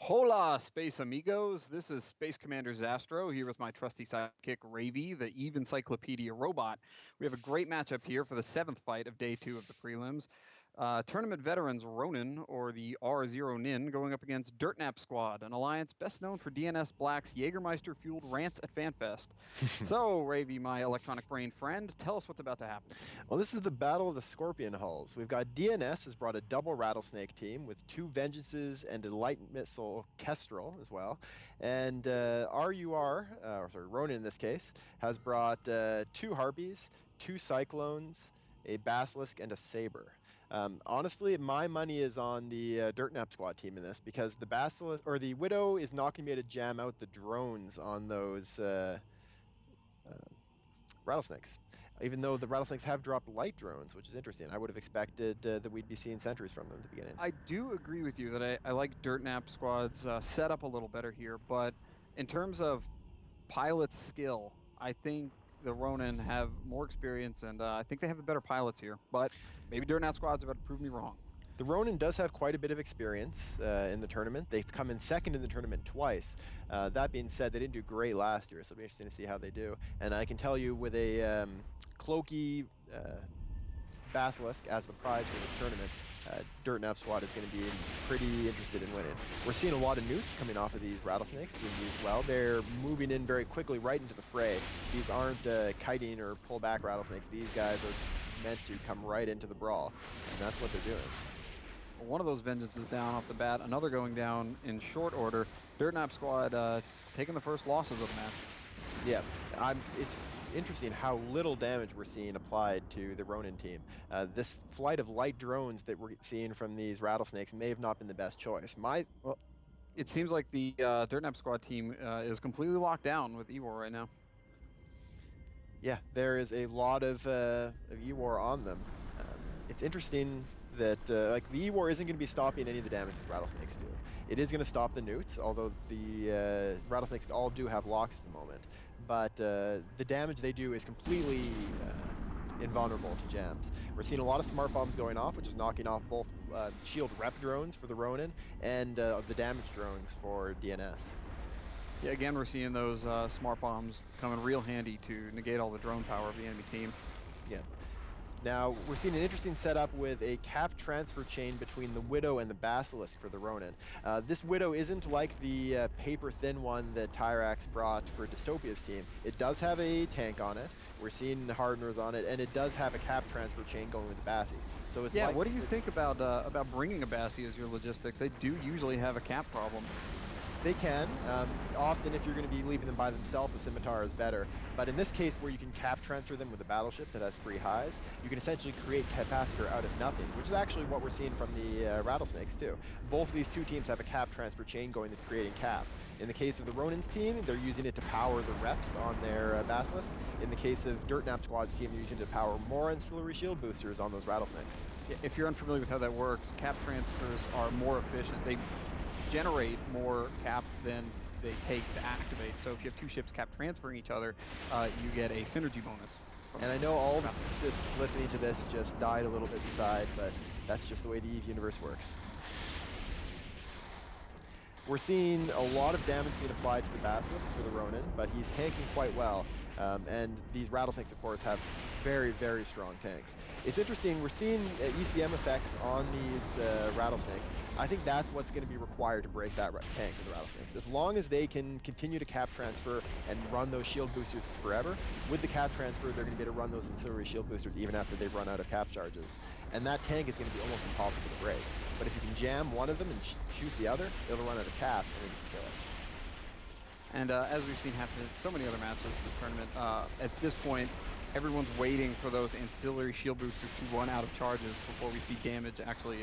Hola, Space Amigos. This is Space Commander Zastro here with my trusty sidekick, Ravy, the Eve Encyclopedia robot. We have a great matchup here for the seventh fight of day two of the prelims. Tournament veterans Ronin, or the R0 Nin, going up against Dirtnap Squad, an alliance best known for DNS Black's Jägermeister-fueled rants at FanFest. So, Ravy, my electronic brain friend, tell us what's about to happen. Well, this is the Battle of the Scorpion Hulls. We've got DNS has brought a double Rattlesnake team with two Vengeances and a light missile Kestrel as well. And RUR, or sorry, Ronin in this case, has brought two Harpies, two Cyclones, a Basilisk, and a Saber. Honestly, my money is on the Dirtnap Squad team in this because the Basilisk or the Widow is not going to be able to jam out the drones on those uh, rattlesnakes. Even though the rattlesnakes have dropped light drones, which is interesting. I would have expected that we'd be seeing sentries from them at the beginning. I do agree with you that I like Dirtnap Squad's setup a little better here, but in terms of pilot skill, I think the Ronin have more experience, and I think they have the better pilots here. But maybe Dirtnap Squad's about to prove me wrong. The Ronin does have quite a bit of experience in the tournament. They've come in second in the tournament twice. That being said, they didn't do great last year, so it'll be interesting to see how they do. And I can tell you with a Cloaky Basilisk as the prize for this tournament, Dirtnap Squad is going to be pretty interested in winning. We're seeing a lot of newts coming off of these rattlesnakes being used well. They're moving in very quickly right into the fray. These aren't kiting or pull back rattlesnakes. These guys are meant to come right into the brawl, and that's what they're doing. One of those vengeances down off the bat, another going down in short order. Dirtnap Squad taking the first losses of the match. Yeah, it's interesting how little damage we're seeing applied to the Ronin team. This flight of light drones that we're seeing from these rattlesnakes may have not been the best choice. Well, it seems like the Dirtnap Squad team is completely locked down with Ewar right now. Yeah, there is a lot of E-War on them. It's interesting that like the E-War isn't going to be stopping any of the damage that rattlesnakes do. It is going to stop the newts, although the rattlesnakes all do have locks at the moment. But the damage they do is completely invulnerable to jams. We're seeing a lot of smart bombs going off, which is knocking off both shield rep drones for the Ronin and the damage drones for DNS. Yeah, again, we're seeing those smart bombs coming real handy to negate all the drone power of the enemy team. Yeah. Now, we're seeing an interesting setup with a cap transfer chain between the Widow and the Basilisk for the Ronin. This Widow isn't like the paper-thin one that Tyrax brought for Dystopia's team. It does have a tank on it. We're seeing the hardeners on it, and it does have a cap transfer chain going with the Bassi. So it's Yeah, what do you think about bringing a Bassi as your logistics? They do usually have a cap problem. They can. Often, if you're going to be leaving them by themselves, a scimitar is better. But in this case, where you can cap transfer them with a battleship that has free highs, you can essentially create capacitor out of nothing, which is actually what we're seeing from the rattlesnakes, too. Both of these two teams have a cap transfer chain going that's creating cap. In the case of the Ronin's team, they're using it to power the reps on their Basilisk. In the case of Dirtnap Squad's team, they're using it to power more ancillary shield boosters on those rattlesnakes. If you're unfamiliar with how that works, cap transfers are more efficient. They generate more cap than they take to activate. So if you have two ships cap transferring each other, you get a synergy bonus. And I know all of the physicists listening to this just died a little bit inside, but that's just the way the EVE universe works. We're seeing a lot of damage being applied to the Basilisk for the Ronin, but he's tanking quite well. And these rattlesnakes, of course, have very, very strong tanks. It's interesting, we're seeing ECM effects on these rattlesnakes. I think that's what's going to be required to break that tank for the rattlesnakes. As long as they can continue to cap transfer and run those shield boosters forever, with the cap transfer, they're going to be able to run those ancillary shield boosters even after they've run out of cap charges. And that tank is going to be almost impossible to break. But if you can jam one of them and shoot the other, it'll run out of cap and then you can kill it. And as we've seen happen in so many other matches this tournament, at this point, everyone's waiting for those ancillary shield boosters to run out of charges before we see damage actually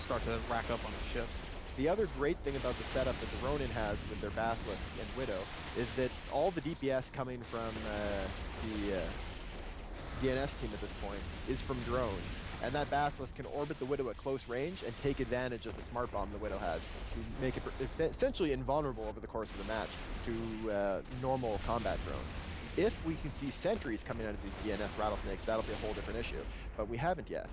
start to rack up on the ships. The other great thing about the setup that the Ronin has with their Basilisk and Widow is that all the DPS coming from the DNS team at this point is from drones. And that Basilisk can orbit the Widow at close range and take advantage of the smart bomb the Widow has to make it essentially invulnerable over the course of the match to normal combat drones. If we can see sentries coming out of these DNS rattlesnakes, that'll be a whole different issue. But we haven't yet.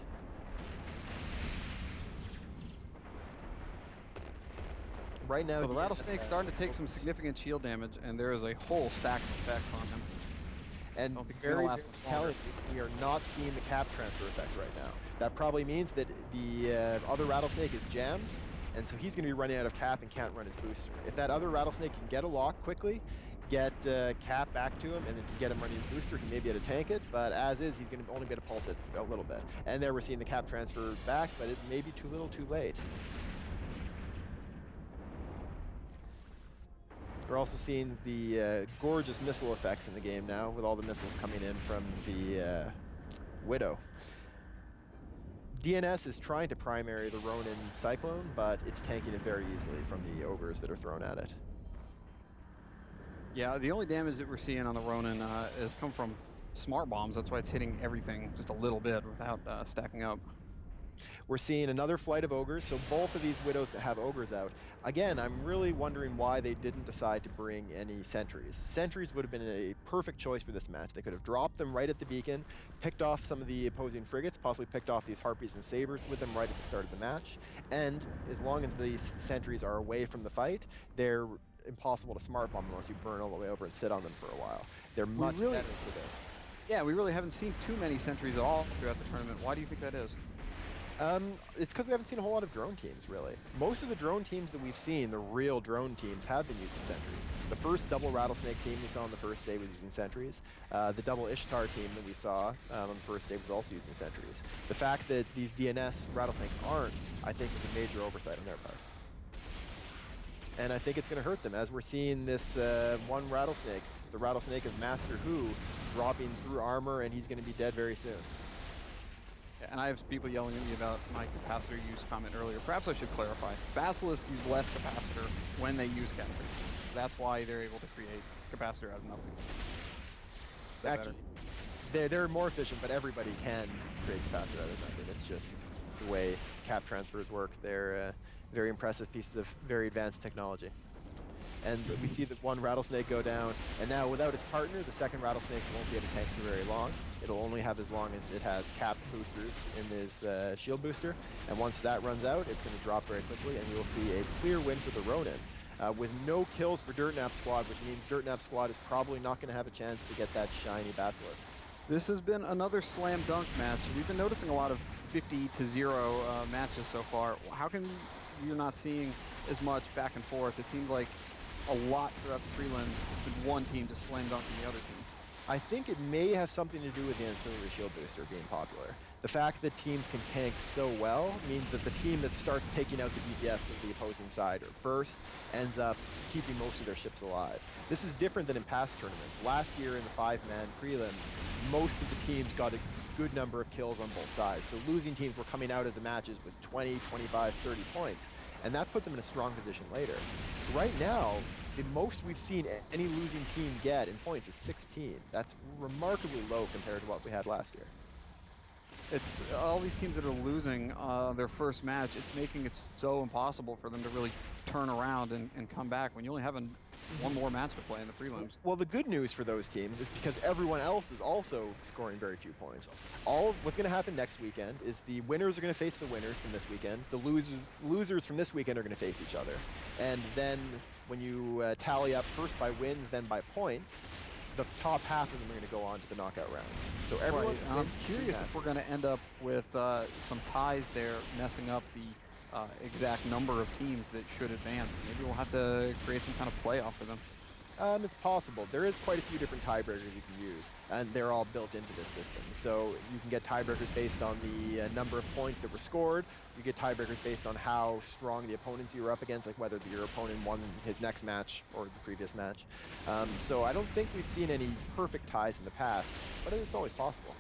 Right now, So the DNS Rattlesnake's starting to take some focus. significant shield damage, and there is a whole stack of effects on him. And Don't think it's gonna very, last very much longer. telling, we are not seeing the cap transfer effect right now. That probably means that the other Rattlesnake is jammed, and so he's going to be running out of cap and can't run his booster. If that other Rattlesnake can get a lock quickly, get cap back to him, and then can get him running his booster, he may be able to tank it, but as is, he's going to only be able to pulse it a little bit. And there we're seeing the cap transfer back, but it may be too little too late. We're also seeing the gorgeous missile effects in the game now, with all the missiles coming in from the Widow. DNS is trying to primary the Ronin Cyclone, but it's tanking it very easily from the ogres that are thrown at it. Yeah, the only damage that we're seeing on the Ronin has come from smart bombs. That's why it's hitting everything just a little bit without stacking up. We're seeing another flight of ogres, so both of these widows that have ogres out. Again, I'm really wondering why they didn't decide to bring any sentries. Sentries would have been a perfect choice for this match. They could have dropped them right at the beacon, picked off some of the opposing frigates, possibly picked off these harpies and sabers with them right at the start of the match. And as long as these sentries are away from the fight, they're impossible to smart bomb unless you burn all the way over and sit on them for a while. They're much better for this. Yeah, we really haven't seen too many sentries at all throughout the tournament. Why do you think that is? It's because we haven't seen a whole lot of drone teams, really. Most of the drone teams that we've seen, the real drone teams, have been using sentries. The first double Rattlesnake team we saw on the first day was using sentries. The double Ishtar team that we saw on the first day was also using sentries. The fact that these DNS Rattlesnakes aren't, I think, is a major oversight on their part. And I think it's going to hurt them, as we're seeing this one Rattlesnake. The Rattlesnake of Master Who dropping through armor, and he's going to be dead very soon. And I have people yelling at me about my capacitor use comment earlier. Perhaps I should clarify. Basilisk use less capacitor when they use capacitor. That's why they're able to create capacitor out of nothing. Actually, they're more efficient, but everybody can create capacitor out of nothing. It's just the way cap transfers work. They're very impressive pieces of very advanced technology. And we see that one Rattlesnake go down, and now without its partner, the second Rattlesnake won't be able to tank for very long. It'll only have as long as it has capped boosters in his shield booster, and once that runs out, it's going to drop very quickly, and we will see a clear win for the Ronin, with no kills for Dirtnap Squad, which means Dirtnap Squad is probably not going to have a chance to get that shiny Basilisk. This has been another slam dunk match. We've been noticing a lot of 50-0 matches so far. How come you're not seeing as much back and forth? It seems like a lot throughout the prelims with one team just slam dunking the other team. I think it may have something to do with the ancillary shield booster being popular. The fact that teams can tank so well means that the team that starts taking out the DPS of the opposing side first ends up keeping most of their ships alive. This is different than in past tournaments. Last year in the 5-man prelims, most of the teams got a good number of kills on both sides. So losing teams were coming out of the matches with 20, 25, 30 points. And that put them in a strong position later. Right now, the most we've seen any losing team get in points is 16. That's remarkably low compared to what we had last year. It's all these teams that are losing their first match, it's making it so impossible for them to really turn around and come back when you only have one more match to play in the prelims. Well, the good news for those teams is because everyone else is also scoring very few points. What's going to happen next weekend is the winners are going to face the winners from this weekend. The losers from this weekend are going to face each other. And then when you tally up first by wins, then by points, the top half of them are going to go on to the knockout rounds. So everyone. Right. I'm curious if we're going to end up with some ties there messing up the exact number of teams that should advance. Maybe we'll have to create some kind of playoff for them. It's possible. There is quite a few different tiebreakers you can use, and they're all built into this system. So you can get tiebreakers based on the number of points that were scored. You get tiebreakers based on how strong the opponents you were up against, like whether your opponent won his next match or the previous match. So I don't think we've seen any perfect ties in the past, but it's always possible.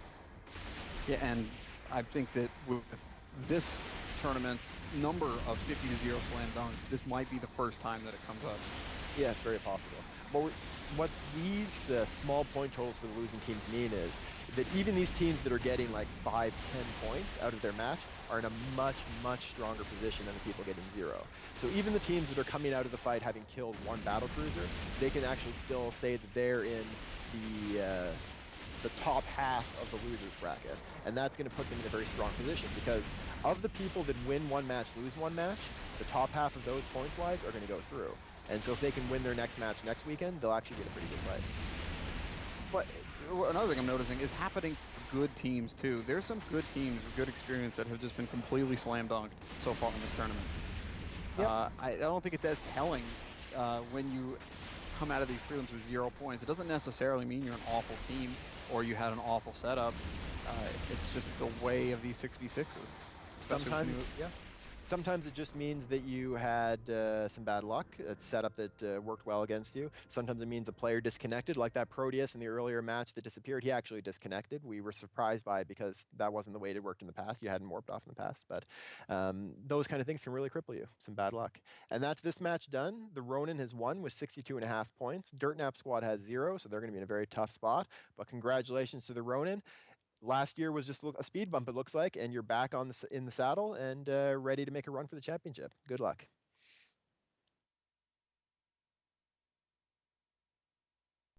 Yeah, and I think that with this tournament's number of 50-0 slam dunks, this might be the first time that it comes up. Yeah, it's very possible. But what these small point totals for the losing teams mean is that even these teams that are getting like 5, 10 points out of their match are in a much, much stronger position than the people getting 0. So even the teams that are coming out of the fight having killed one battlecruiser, they can actually still say that they're in the the top half of the losers bracket, and that's going to put them in a very strong position because of the people that win one match, lose one match, the top half of those points-wise are going to go through. And so if they can win their next match next weekend, they'll actually get a pretty good price. But another thing I'm noticing is happening for good teams too. There's some good teams with good experience that have just been completely slam dunked so far in this tournament. Yep. I don't think it's as telling when you come out of these prelims with 0 points. It doesn't necessarily mean you're an awful team or you had an awful setup. It's just the way of these 6v6s. Sometimes it just means that you had some bad luck, a setup that worked well against you. Sometimes it means a player disconnected, like that Proteus in the earlier match that disappeared. He actually disconnected. We were surprised by it because that wasn't the way it worked in the past. You hadn't warped off in the past, but those kind of things can really cripple you. Some bad luck. And that's this match done. The Ronin has won with 62.5 points. Dirtnap squad has 0, so they're going to be in a very tough spot. But congratulations to the Ronin. Last year was just a speed bump, it looks like, and you're back in the saddle and ready to make a run for the championship. Good luck.